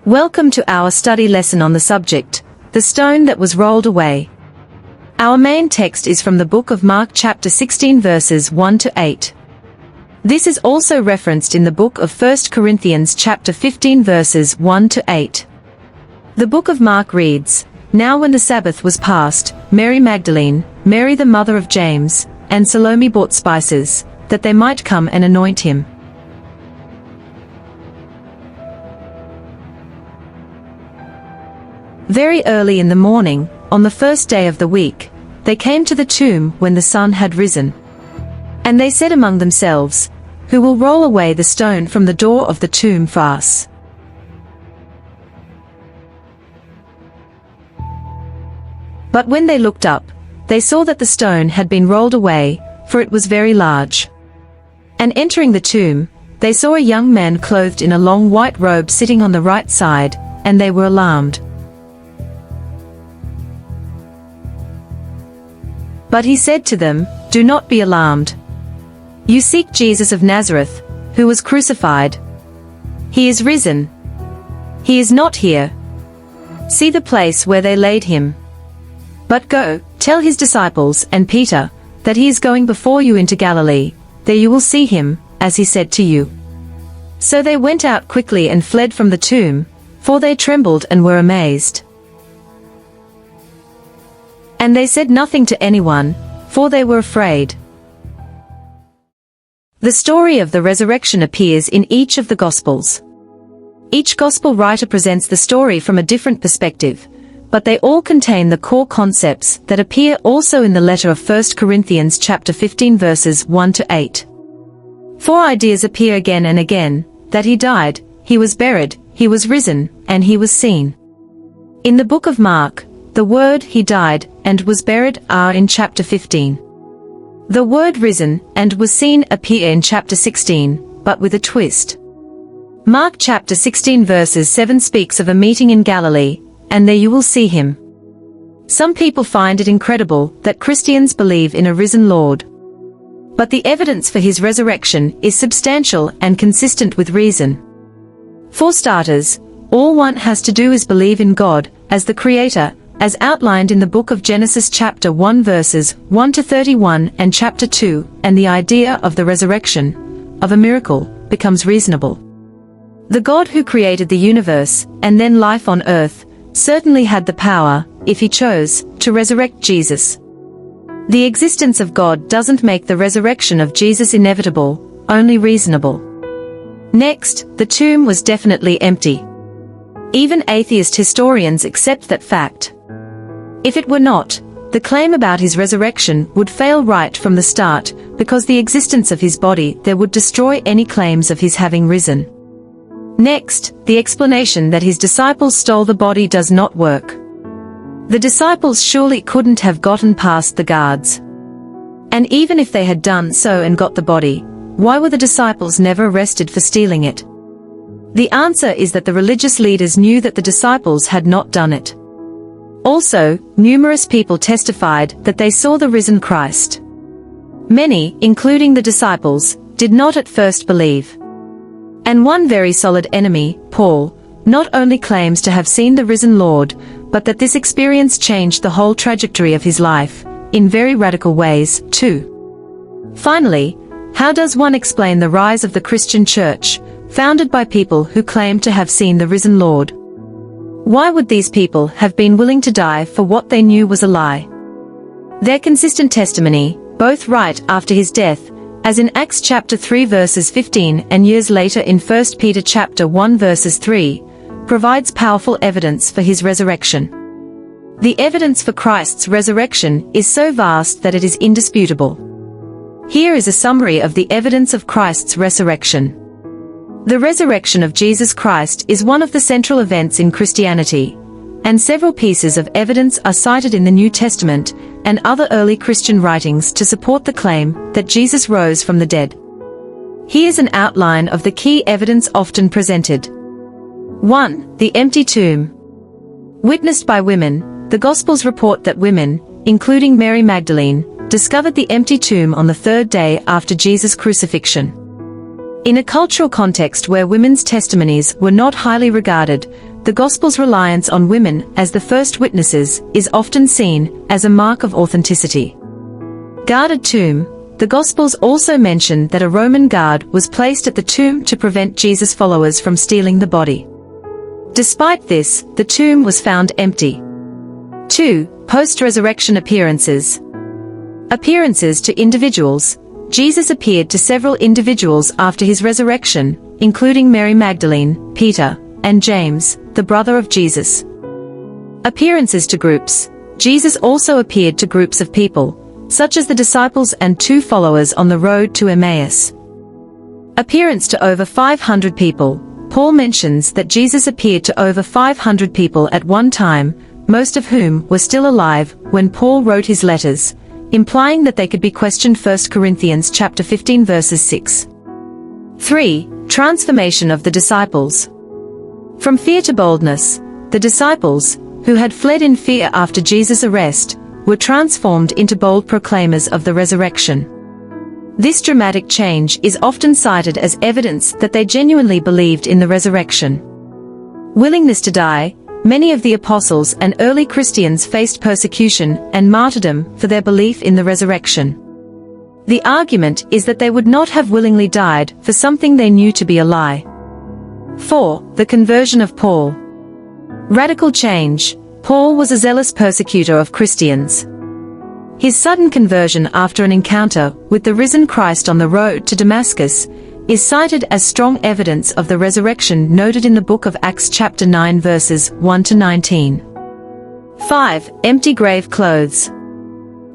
Welcome to our study lesson on the subject, the stone that was rolled away. Our main text is from the book of Mark chapter 16 verses 1 to 8. This is also referenced in the book of 1 Corinthians chapter 15 verses 1 to 8. The book of Mark reads, "Now when the Sabbath was past, Mary Magdalene, Mary the mother of James, and Salome bought spices, that they might come and anoint him. Very early in the morning, on the first day of the week, they came to the tomb when the sun had risen. And they said among themselves, 'Who will roll away the stone from the door of the tomb for us?' But when they looked up, they saw that the stone had been rolled away, for it was very large. And entering the tomb, they saw a young man clothed in a long white robe sitting on the right side, and they were alarmed. But he said to them, 'Do not be alarmed. You seek Jesus of Nazareth, who was crucified. He is risen. He is not here. See the place where they laid him. But go, tell his disciples and Peter, that he is going before you into Galilee, there you will see him, as he said to you.' So they went out quickly and fled from the tomb, for they trembled and were amazed. And they said nothing to anyone, for they were afraid." The story of the resurrection appears in each of the Gospels. Each Gospel writer presents the story from a different perspective, but they all contain the core concepts that appear also in the letter of 1 Corinthians chapter 15 verses 1 to 8. Four ideas appear again and again: that he died, he was buried, he was risen, and he was seen. In the book of Mark, the word "he died" and "was buried" are in chapter 15. The word "risen" and "was seen" appear in chapter 16, but with a twist. Mark chapter 16 verses 7 speaks of a meeting in Galilee, and there you will see him. Some people find it incredible that Christians believe in a risen Lord. But the evidence for his resurrection is substantial and consistent with reason. For starters, all one has to do is believe in God as the Creator, as outlined in the book of Genesis chapter 1 verses 1 to 31 and chapter 2, and the idea of the resurrection, of a miracle, becomes reasonable. The God who created the universe, and then life on earth, certainly had the power, if he chose, to resurrect Jesus. The existence of God doesn't make the resurrection of Jesus inevitable, only reasonable. Next, the tomb was definitely empty. Even atheist historians accept that fact. If it were not, the claim about his resurrection would fail right from the start, because the existence of his body there would destroy any claims of his having risen. Next, the explanation that his disciples stole the body does not work. The disciples surely couldn't have gotten past the guards. And even if they had done so and got the body, why were the disciples never arrested for stealing it? The answer is that the religious leaders knew that the disciples had not done it. Also, numerous people testified that they saw the risen Christ. Many, including the disciples, did not at first believe. And one very solid enemy, Paul, not only claims to have seen the risen Lord, but that this experience changed the whole trajectory of his life, in very radical ways, too. Finally, how does one explain the rise of the Christian Church, founded by people who claim to have seen the risen Lord? Why would these people have been willing to die for what they knew was a lie? Their consistent testimony, both right after his death, as in Acts chapter 3 verses 15 and years later in 1 Peter chapter 1 verses 3, provides powerful evidence for his resurrection. The evidence for Christ's resurrection is so vast that it is indisputable. Here is a summary of the evidence of Christ's resurrection. The resurrection of Jesus Christ is one of the central events in Christianity, and several pieces of evidence are cited in the New Testament and other early Christian writings to support the claim that Jesus rose from the dead. Here's an outline of the key evidence often presented. 1. The empty tomb. Witnessed by women, the Gospels report that women, including Mary Magdalene, discovered the empty tomb on the third day after Jesus' crucifixion. In a cultural context where women's testimonies were not highly regarded, the Gospel's reliance on women as the first witnesses is often seen as a mark of authenticity. Guarded tomb. The Gospels also mention that a Roman guard was placed at the tomb to prevent Jesus' followers from stealing the body. Despite this, the tomb was found empty. 2. Post-resurrection appearances. Appearances to individuals. Jesus appeared to several individuals after his resurrection, including Mary Magdalene, Peter, and James, the brother of Jesus. Appearances to groups. Jesus also appeared to groups of people, such as the disciples and 2 followers on the road to Emmaus. Appearance to over 500 people. Paul mentions that Jesus appeared to over 500 people at one time, most of whom were still alive when Paul wrote his letters, implying that they could be questioned. 1 Corinthians chapter 15 verses 6. 3. Transformation of the disciples. From fear to boldness, the disciples, who had fled in fear after Jesus' arrest, were transformed into bold proclaimers of the resurrection. This dramatic change is often cited as evidence that they genuinely believed in the resurrection. Willingness to die. Many of the apostles and early Christians faced persecution and martyrdom for their belief in the resurrection. The argument is that they would not have willingly died for something they knew to be a lie. 4. The conversion of Paul. Radical change. Paul was a zealous persecutor of Christians. His sudden conversion after an encounter with the risen Christ on the road to Damascus is cited as strong evidence of the resurrection noted in the book of Acts chapter 9 verses 1 to 19. 5. Empty grave clothes.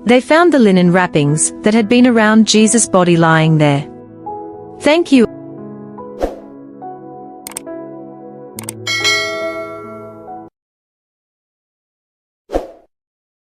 They found the linen wrappings that had been around Jesus' body lying there. Thank you.